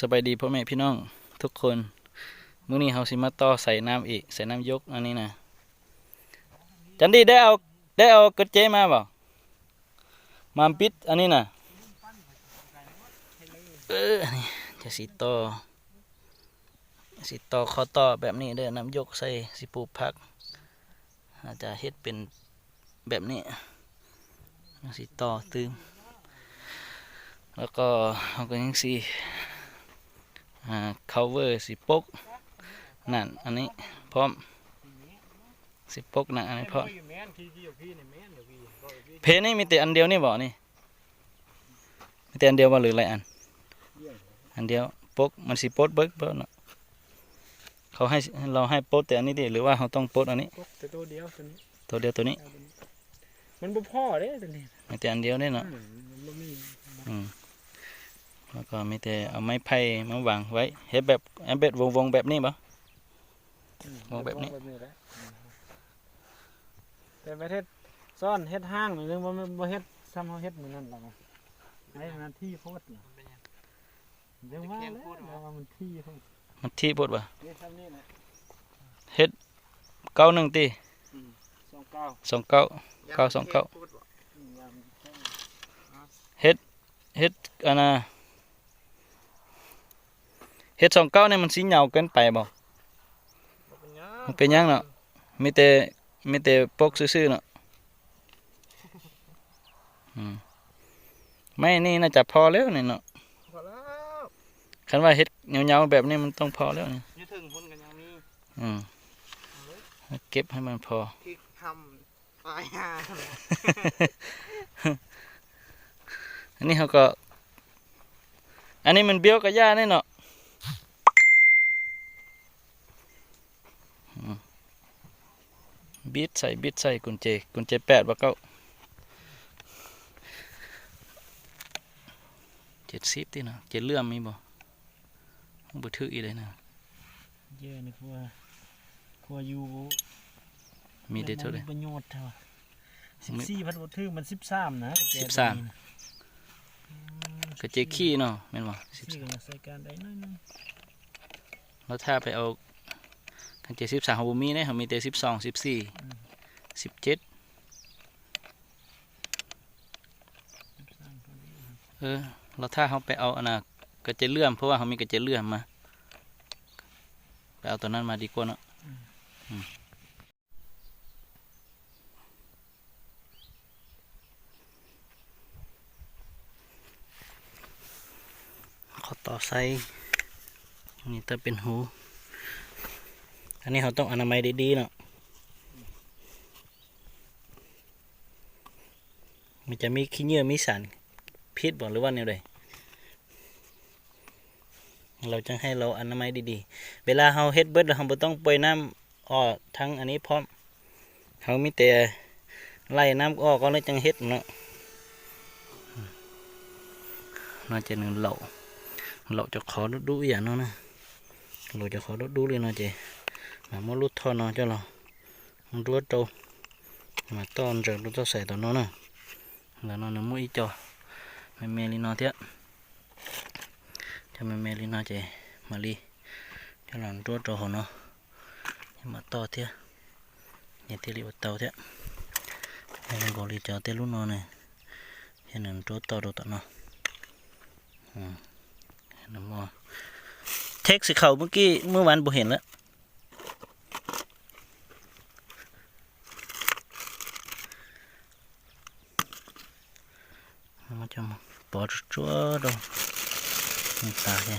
สบายดีพ่อแม่พี่น้องทุกคนมื้อนี้เฮาสิมาต่อใส่น้ำอีกใส่น้ำยกอันนี้นะจันดีได้เอากระเจมาบ่มาปิดอันนี้นะอันนี้จะสิต่อข้อต่อแบบนี้เด้อน้ำยกใส่สิปลูกผักอาจจะเฮ็ดเป็นแบบนี้สิต่อตึมแล้วก็เฮาก็ยังสิcover สิปกนั่นอันนี้พร้อมสิปกนั่นอันนี้พร้อมเพนี่มีแต่อันเดียวนี่บ่นี่มีแต่อันเดียวบ่หรือหลายอันเดียวปกมันสิปดเบิกเนาะเขาให้เราให้ปดแต่อันนี้ดิหรือว่าเราต้องปดอันนี้แต่ตัวเดียวตัวนี้มันบ่พอเด้ตัวนี้มีแต่อันเดียวนี่เนาะแล้วก็มีแต่เอาไม้ไผ่มาวางไว้เฮ็ดแบบวงแบบนี้บ่วงแบบนี้แต่ประเทศซ่อนเฮ็ดห้างหรือว่าบ่เฮ็ดซ้ำเฮาเฮ็ดเหมือนนั้นหรอกไอ้มันที่โพดเดี๋ยวว่าแล้วมันที่โพดมันที่โพดบ่นี่ซ้ำนี่แหละเฮ็ด91ติ29เฮ็ดอันน่ะเฮ็ด29นี่มันสิยาวเกินไปบ่มันเป็นหยังเนาะมีแต่ปกซื่อๆเนาะไม่นี่น่าจะพอแล้วนี่เนาะพอแล้วคันว่าเฮ็ดยาวๆแบบนี้มันต้องพอแล้วนี่ถึงพุ่นกันยังมีเก็บให้มันพอที่ทำตายห่าอันนี้เขาก็อันนี้มันเบี้ยวกับหญ้าแน่เนาะบิดใส่กุญแจ8บ่เก้า70ติเนาะเจ็ดเลื่อมมีบ่ถืออีเลยนะเยอะนี่กลัวอยู่มีได้เท่าใดประโยชน์เท่า14พันบ่ถือมัน13นะ13ก็เจขี้เนาะแม่นบ่ใส่การได้น้อยนึงแล้วถ้าไปเอากัน13เฮาบ่มีเด้เฮามีแต่12 14 17แล้วถ้าเฮาไปเอาอันน่ะกระเจเลื่อมเพราะว่าเฮามีกระเจเลื่อมมาไปเอาตัวนั้นมาดีกว่าเนาะขอต่อไซนี่จะเป็นหูอันนี้เขาต้องอนามัยดีๆเนาะมันจะมีขี้เหงื่อมีสารพิษบ่หรือว่าแนวใดเราจะให้เราอนามัยดีๆเวลาเราเฮ็ดเบิดเราบ่ต้องปล่อยน้ำออกทั้งอันนี้พร้อมเขามีแต่ไล่น้ำออกก็เลยจังเฮ็ดเนาะน่าจะหนึ่งเราจะขอดูอย่างนั้นนะเราจะขอดูเลยนะเจมาโมลุดท่อเนาะเจ้าเรามันรัวโตมาต้อนจากเราใส่ตัวนั้นนะแล้วนอนมุ้ยจ่อเมลีนอเทียจะเมลีนอเจมาลีจะหลังรัวโตหัวเนาะมาต่อเทียเนี่ยที่รีบเตาเทียให้บริจาคเตลุนอเนี่ยเห็นหนึ่งรัวต่อตัวเนาะน้ำมอเทคสิเขาเมื่อวานบ่เห็นแล้วมันจะมาปอดชัวดองนี่ตาแก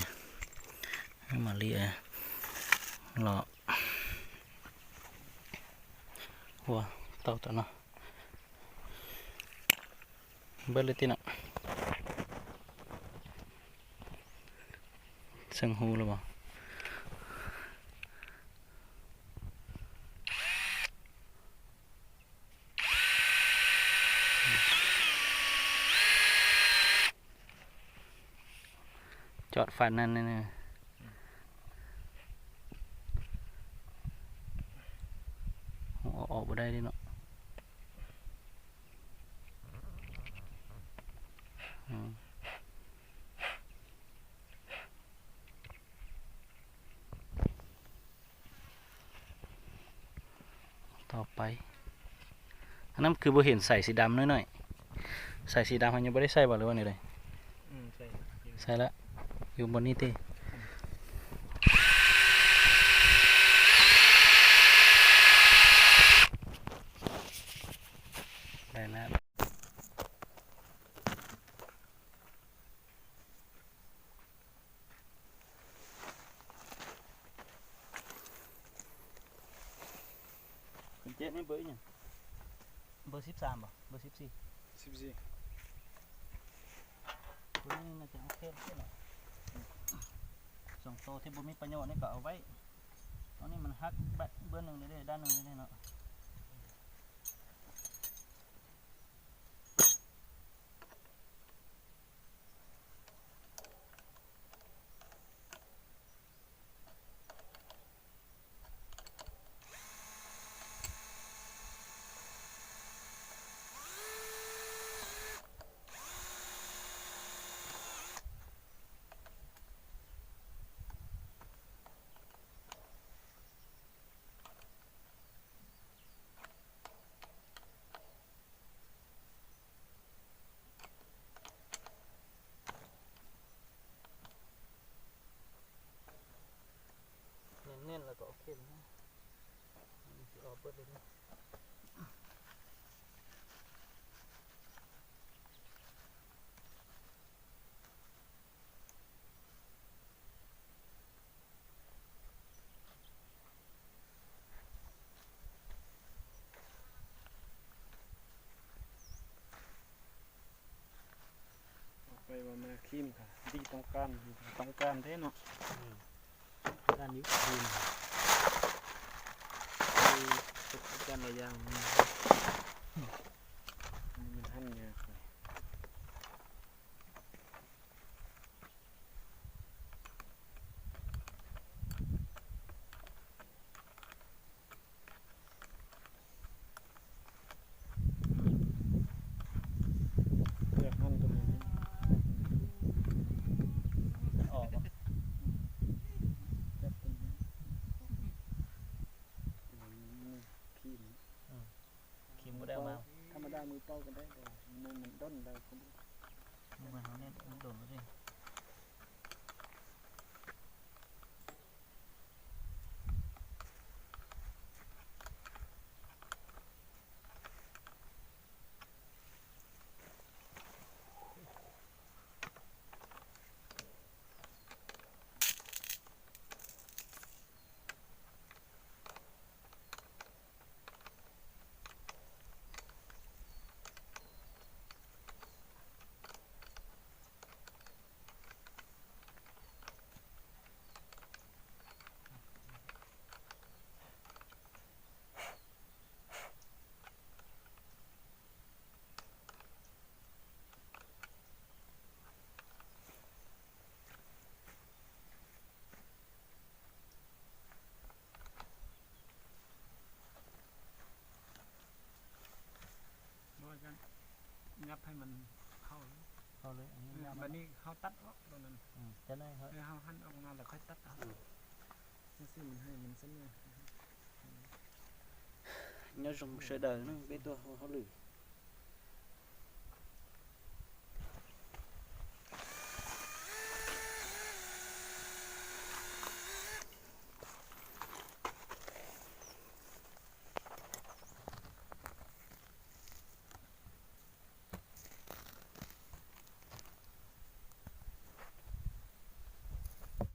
มาเลียหล่อหัวเต่าตัวเนาะเบลตินะซึ่งหูหรือเปล่าจอดฟันนั่นนี่ออกมาได้ดิเนาะ อไปอันนั้นคือบ่เห็นใส่สีดำน้อยๆใส่สีดำมันยังบ่ได้ใส่บ่หรือว่านี่เลย ใช่ ใส่แล้วอยู่บนนี้ติได้แล้วคุณเจ๊นี่เบอร์ยังเบอร์13บ่เบอร์14 14 ตัวนี้น่าจะโอเคแล้วนะสองตัวที่บ่มีประโยชน์นี่ก็เอาไว้ตอนนี้มันหักเบอร์หนึ่งได้ด้านหนึ่งได้เนาะเน้นๆแล้วก็โอเคนะออกเปิดเลยนะไปว่ามาครีมค่ะดีต้องการเด้เนาะด้านนี้ครีมมีประสบการณ์หลายอย่างมันหั่นยากเลยเลือกหั่นตัวนี้ ออกบ่ จับตัวนี้ครีม คิมบ่ได้เอามา ธรรมดามือเป้ากันได้เลยมันด้นได้คน มันเหมือนเขาเนี่ยมันโดนแล้วดิด้วยกันยับให้มันเข้า เขาเลยอันนี้ยาว บัดนี้เขาตัดออกตรงนั้น จะได้เขา เขาหั่นออกมาแล้วค่อยตัดเอาซึ่งมันให้มันเส้นเลย nhớ dùng sợi đời nó biết tôi không có lử